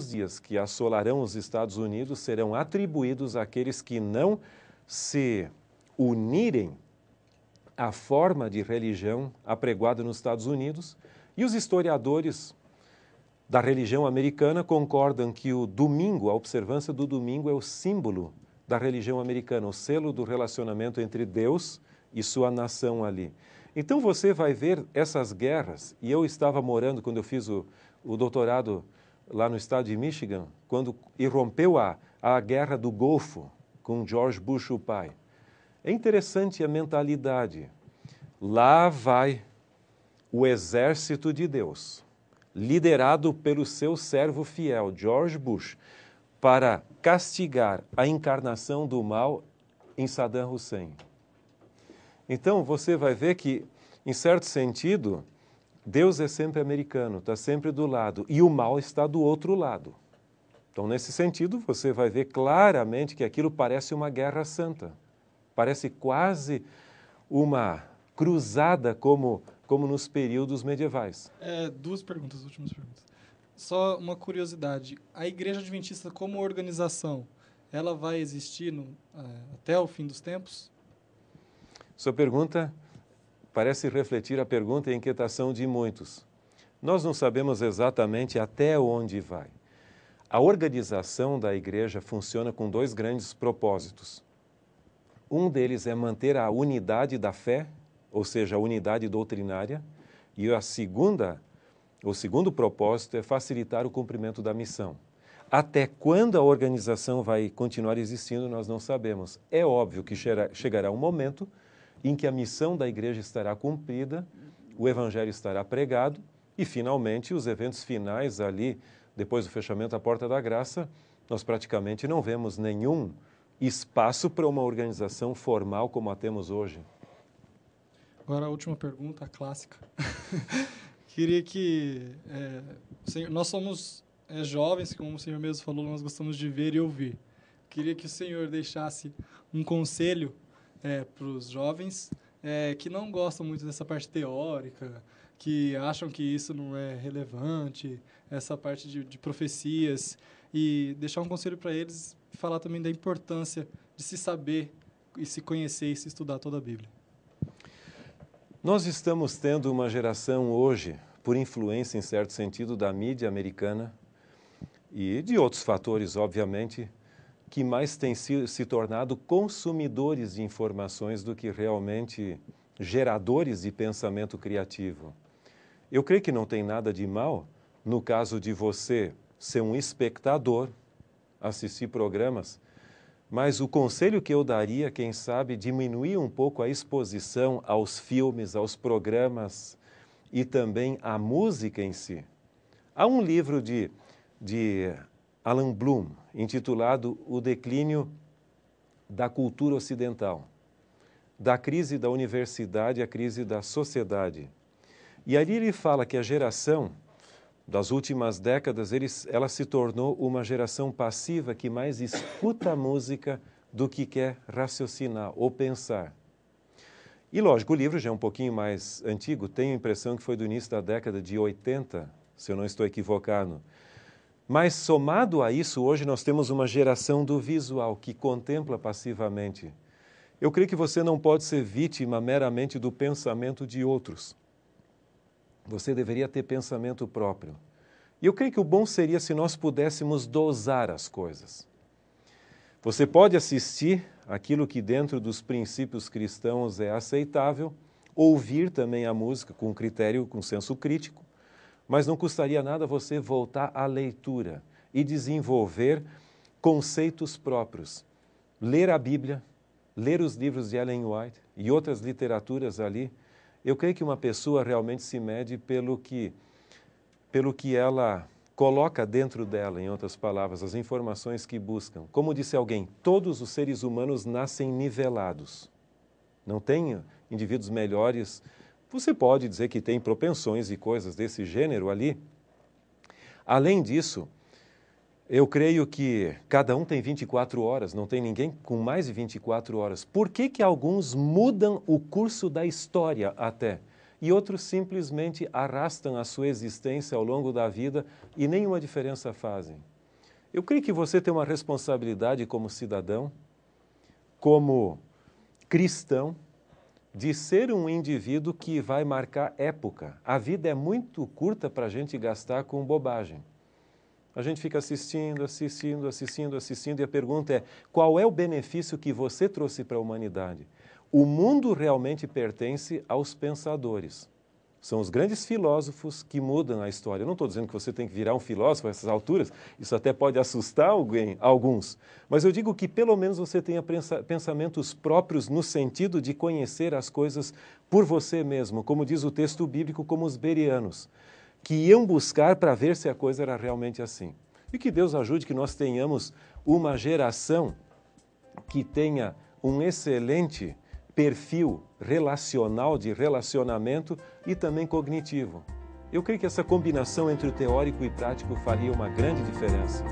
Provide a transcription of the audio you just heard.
dias que assolarão os Estados Unidos serão atribuídos àqueles que não se unirem à forma de religião apregoada nos Estados Unidos, e os historiadores da religião americana concordam que o domingo, a observância do domingo, é o símbolo da religião americana, o selo do relacionamento entre Deus e sua nação ali. Então você vai ver essas guerras, e eu estava morando, quando eu fiz o doutorado lá no estado de Michigan, quando irrompeu a guerra do Golfo com George Bush o pai. É interessante a mentalidade. Lá vai o exército de Deus, liderado pelo seu servo fiel, George Bush, para castigar a encarnação do mal em Saddam Hussein. Então, você vai ver que, em certo sentido, Deus é sempre americano, está sempre do lado, e o mal está do outro lado. Então, nesse sentido, você vai ver claramente que aquilo parece uma guerra santa. Parece quase uma cruzada como nos períodos medievais. Duas perguntas, últimas perguntas. Só uma curiosidade. A Igreja Adventista, como organização, ela vai existir até o fim dos tempos? Sua pergunta parece refletir a pergunta e a inquietação de muitos. Nós não sabemos exatamente até onde vai. A organização da igreja funciona com dois grandes propósitos. Um deles é manter a unidade da fé, ou seja, a unidade doutrinária, e o segundo propósito é facilitar o cumprimento da missão. Até quando a organização vai continuar existindo, nós não sabemos. É óbvio que chegará um momento em que a missão da igreja estará cumprida, o evangelho estará pregado e, finalmente, os eventos finais ali, depois do fechamento da Porta da Graça, nós praticamente não vemos nenhum espaço para uma organização formal como a temos hoje. Agora a última pergunta, a clássica. Queria que... nós somos jovens, como o senhor mesmo falou, nós gostamos de ver e ouvir. Queria que o senhor deixasse um conselho para os jovens que não gostam muito dessa parte teórica, que acham que isso não é relevante, essa parte de profecias, e deixar um conselho para eles e falar também da importância de se saber e se conhecer e se estudar toda a Bíblia. Nós estamos tendo uma geração hoje, por influência, em certo sentido, da mídia americana e de outros fatores, obviamente, que mais têm se tornado consumidores de informações do que realmente geradores de pensamento criativo. Eu creio que não tem nada de mal no caso de você ser um espectador, assistir programas, mas o conselho que eu daria, quem sabe, diminuir um pouco a exposição aos filmes, aos programas e também à música em si. Há um livro de Alan Bloom, intitulado O Declínio da Cultura Ocidental, da crise da universidade à crise da sociedade. E ali ele fala que a geração das últimas décadas, ela se tornou uma geração passiva que mais escuta a música do que quer raciocinar ou pensar. E lógico, o livro já é um pouquinho mais antigo, tenho a impressão que foi do início da década de 80, se eu não estou equivocado. Mas, somado a isso, hoje nós temos uma geração do visual, que contempla passivamente. Eu creio que você não pode ser vítima meramente do pensamento de outros. Você deveria ter pensamento próprio. E eu creio que o bom seria se nós pudéssemos dosar as coisas. Você pode assistir aquilo que dentro dos princípios cristãos é aceitável, ouvir também a música com critério, com senso crítico, mas não custaria nada você voltar à leitura e desenvolver conceitos próprios. Ler a Bíblia, ler os livros de Ellen White e outras literaturas ali. Eu creio que uma pessoa realmente se mede pelo que ela coloca dentro dela, em outras palavras, as informações que buscam. Como disse alguém, todos os seres humanos nascem nivelados. Não tem indivíduos melhores. Você pode dizer que tem propensões e coisas desse gênero ali. Além disso, eu creio que cada um tem 24 horas, não tem ninguém com mais de 24 horas. Por que alguns mudam o curso da história até? e outros simplesmente arrastam a sua existência ao longo da vida e nenhuma diferença fazem. Eu creio que você tem uma responsabilidade como cidadão, como cristão, de ser um indivíduo que vai marcar época. A vida é muito curta para a gente gastar com bobagem. A gente fica assistindo e a pergunta é: qual é o benefício que você trouxe para a humanidade? O mundo realmente pertence aos pensadores. São os grandes filósofos que mudam a história. Eu não estou dizendo que você tem que virar um filósofo a essas alturas, isso até pode assustar alguns. Mas eu digo que pelo menos você tenha pensamentos próprios no sentido de conhecer as coisas por você mesmo, como diz o texto bíblico, como os bereanos, que iam buscar para ver se a coisa era realmente assim. E que Deus ajude que nós tenhamos uma geração que tenha um excelente perfil relacional, de relacionamento e também cognitivo. Eu creio que essa combinação entre o teórico e prático faria uma grande diferença.